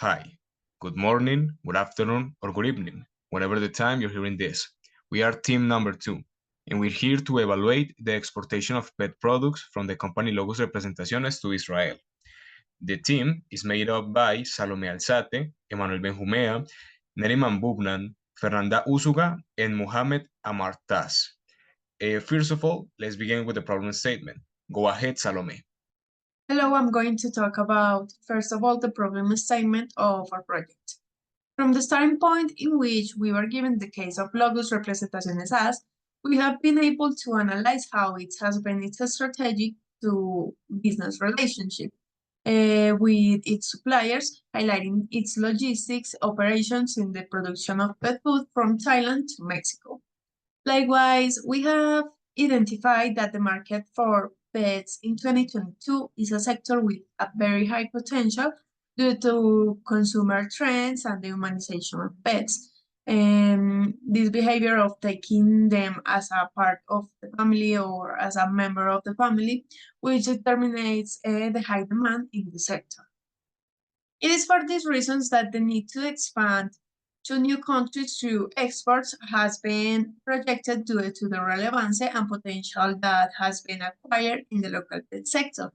Hi, good morning, good afternoon, or good evening, whatever the time you're hearing this. We are team number 2, and we're here to evaluate the exportation of pet products from the company Logus Representaciones to Israel. The team is made up by Salome Alzate, Emmanuel Benjumea, Neriman Bubnan, Fernanda Usuga, and Mohamed Amartaz. First of all, let's begin with the problem statement. Go ahead, Salome. Hello, I'm going to talk about, first of all, the problem statement of our project. From the starting point in which we were given the case of Logus Representaciones S.A.S, we have been able to analyze how it has been its strategic to business relationship with its suppliers, highlighting its logistics operations in the production of pet food from Thailand to Mexico. Likewise, we have identified that the market for pets in 2022 is a sector with a very high potential due to consumer trends and the humanization of pets. And this behavior of taking them as a part of the family or as a member of the family, which determines the high demand in the sector. It is for these reasons that the need to expand to new countries through exports has been projected due to the relevance and potential that has been acquired in the local pet sector.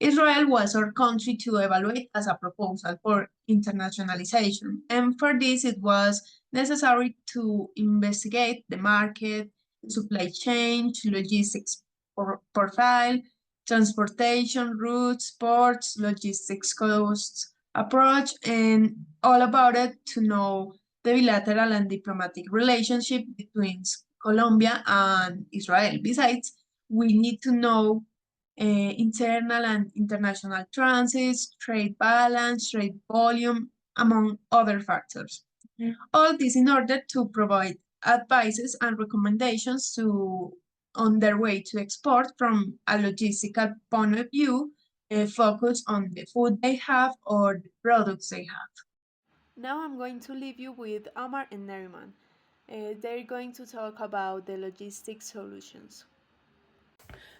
Israel was our country to evaluate as a proposal for internationalization, and for this it was necessary to investigate the market, supply chain, logistics profile, transportation routes, ports, logistics costs, approach, and all about it to know the bilateral and diplomatic relationship between Colombia and Israel. Besides, we need to know internal and international transits, trade balance, trade volume, among other factors. All this in order to provide advices and recommendations on their way to export from a logistical point of view, focus on the food they have or the products they have. Now I'm going to leave you with Amar and Neriman. They're going to talk about the logistics solutions.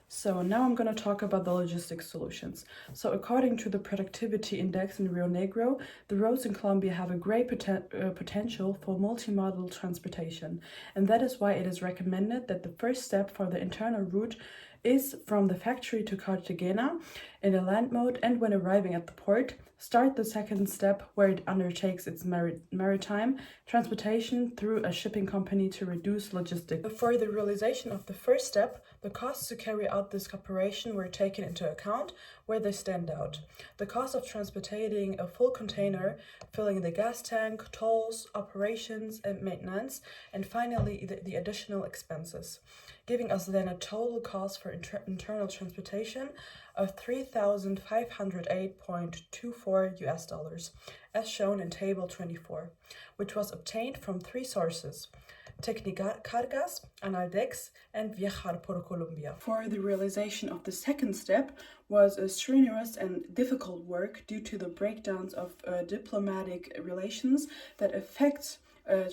So now I'm going to talk about the logistics solutions. So according to the productivity index in Rio Negro, the roads in Colombia have a great potential for multimodal transportation. And that is why it is recommended that the first step for the internal route is from the factory to Cartagena in a land mode, and when arriving at the port, start the second step where it undertakes its maritime transportation through a shipping company to reduce logistics. For the realization of the first step, the costs to carry out this operation were taken into account where they stand out. The cost of transporting a full container, filling the gas tank, tolls, operations and maintenance, and finally the additional expenses, giving us then a total cost for internal transportation of $3,508.24 as shown in table 24, which was obtained from 3 sources: Tecnicargas, Analdex, and Viajar por Colombia. For the realization of the second step was a strenuous and difficult work due to the breakdowns of diplomatic relations that affect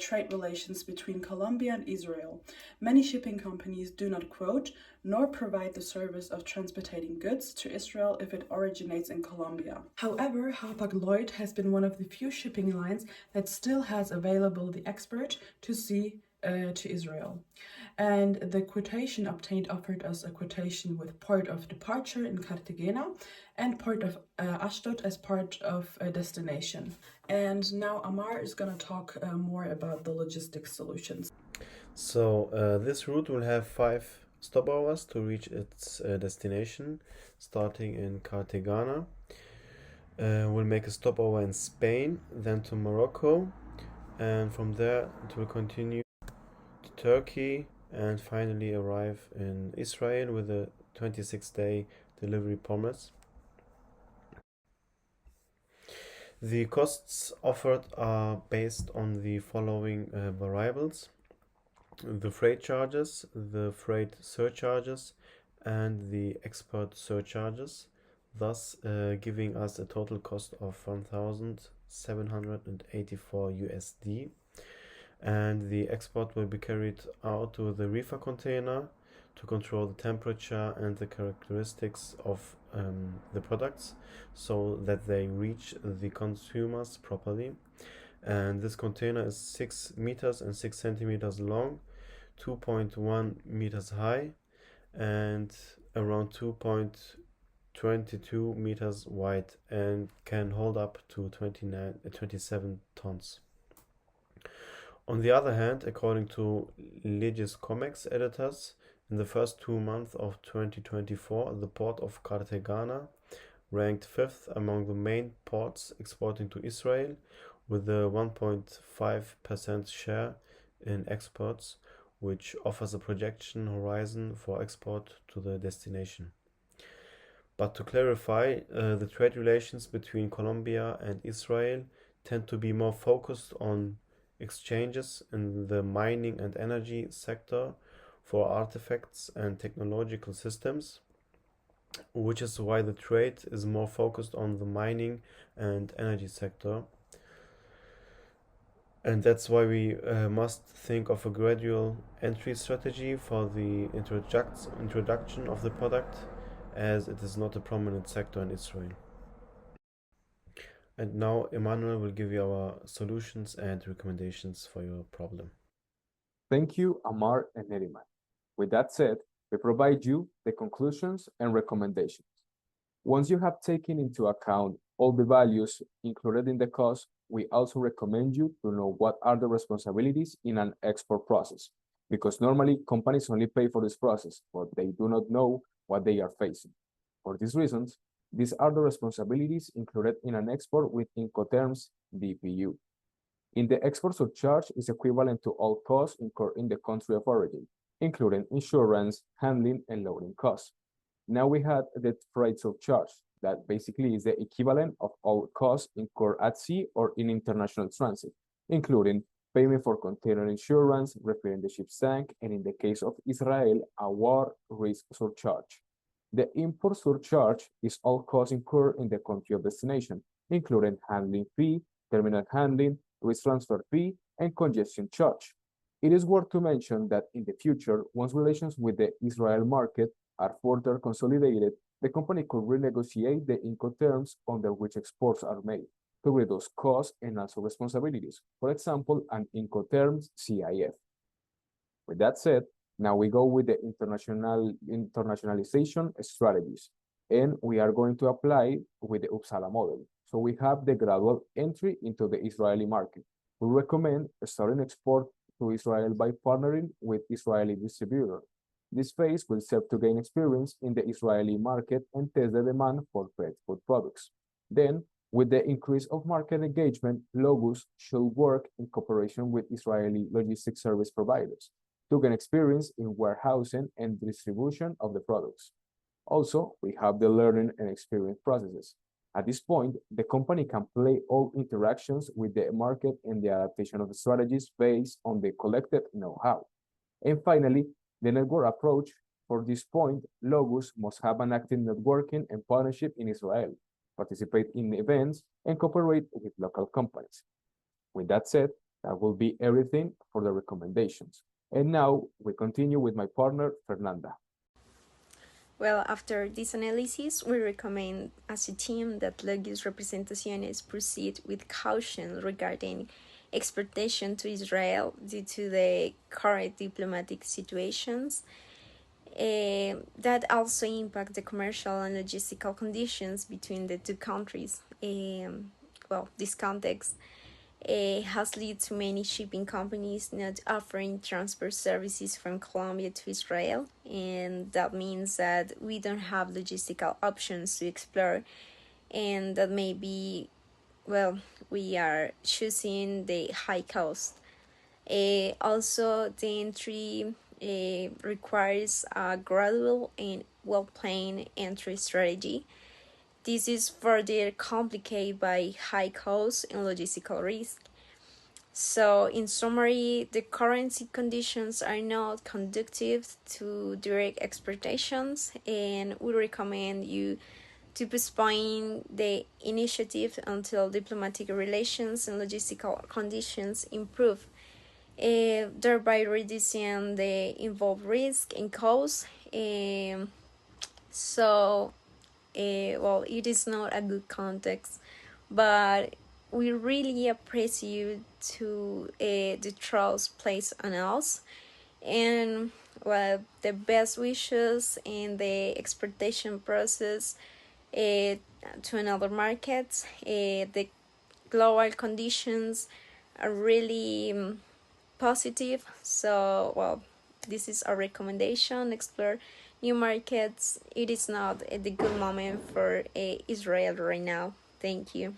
trade relations between Colombia and Israel. Many shipping companies do not quote nor provide the service of transporting goods to Israel if it originates in Colombia. However, Hapag-Lloyd has been one of the few shipping lines that still has available the export to sea to Israel. And the quotation obtained offered us a quotation with port of departure in Cartagena and port of Ashdod as part of a destination. And now Amar is going to talk more about the logistics solutions. So this route will have 5 stopovers to reach its destination, starting in Cartagena. We'll make a stopover in Spain, then to Morocco, and from there it will continue to Turkey and finally arrive in Israel with a 26-day delivery promise. The costs offered are based on the following variables: the freight charges, the freight surcharges, and the export surcharges, thus giving us a total cost of 1,784 USD. And the export will be carried out with a reefer container to control the temperature and the characteristics of the products so that they reach the consumers properly. And this container is 6 meters and 6 centimeters long, 2.1 meters high, and around 2.22 meters wide, and can hold up to 27 tons. On the other hand, according to Legis Comex editors, in the first 2 months of 2024, the port of Cartagena ranked 5th among the main ports exporting to Israel, with a 1.5% share in exports, which offers a projection horizon for export to the destination. But to clarify, the trade relations between Colombia and Israel tend to be more focused on exchanges in the mining and energy sector for artifacts and technological systems, which is why the trade is more focused on the mining and energy sector. And that's why we must think of a gradual entry strategy for the introduction of the product, as it is not a prominent sector in Israel. And now Emmanuel will give you our solutions and recommendations for your problem. Thank you, Amar and Neriman. With that said, we provide you the conclusions and recommendations. Once you have taken into account all the values included in the cost, we also recommend you to know what are the responsibilities in an export process, because normally companies only pay for this process, but they do not know what they are facing. For these reasons, these are the responsibilities included in an export with Incoterms DPU. In the export surcharge is equivalent to all costs incurred in the country of origin, including insurance, handling, and loading costs. Now we had the freight surcharge, that basically is the equivalent of all costs incurred at sea or in international transit, including payment for container insurance, refilling the ship's tank, and in the case of Israel, a war risk surcharge. The import surcharge is all costs incurred in the country of destination, including handling fee, terminal handling, risk transfer fee, and congestion charge. It is worth to mention that in the future, once relations with the Israel market are further consolidated, the company could renegotiate the Incoterms under which exports are made to reduce costs and also responsibilities. For example, an Incoterms CIF. With that said, now we go with the internationalization strategies, and we are going to apply with the Uppsala model. So we have the gradual entry into the Israeli market. We recommend starting export to Israel by partnering with Israeli distributor. This phase will serve to gain experience in the Israeli market and test the demand for pet food products. Then, with the increase of market engagement, Logus should work in cooperation with Israeli logistics service providers to gain experience in warehousing and distribution of the products. Also, we have the learning and experience processes. At this point, the company can play all interactions with the market and the adaptation of the strategies based on the collected know-how. And finally, the network approach. For this point, Logus must have an active networking and partnership in Israel, participate in events, and cooperate with local companies. With that said, that will be everything for the recommendations. And now we continue with my partner, Fernanda. Well, after this analysis, we recommend as a team that Logus Representaciones proceed with caution regarding exportation to Israel due to the current diplomatic situations that also impact the commercial and logistical conditions between the two countries. This context has led to many shipping companies not offering transport services from Colombia to Israel, and that means that we don't have logistical options to explore, and that maybe, we are choosing the high cost. Also, the entry requires a gradual and well-planned entry strategy. This is further complicated by high costs and logistical risk. So, in summary, the currency conditions are not conducive to direct exportations, and we recommend you to postpone the initiative until diplomatic relations and logistical conditions improve. thereby reducing the involved risk and cost. So, well, it is not a good context, but we really appreciate to the trust placed on us, and well, the best wishes in the exportation process to another markets. The global conditions are really positive, so well, this is our recommendation: explore new markets. It is not the good moment for Israel right now. Thank you.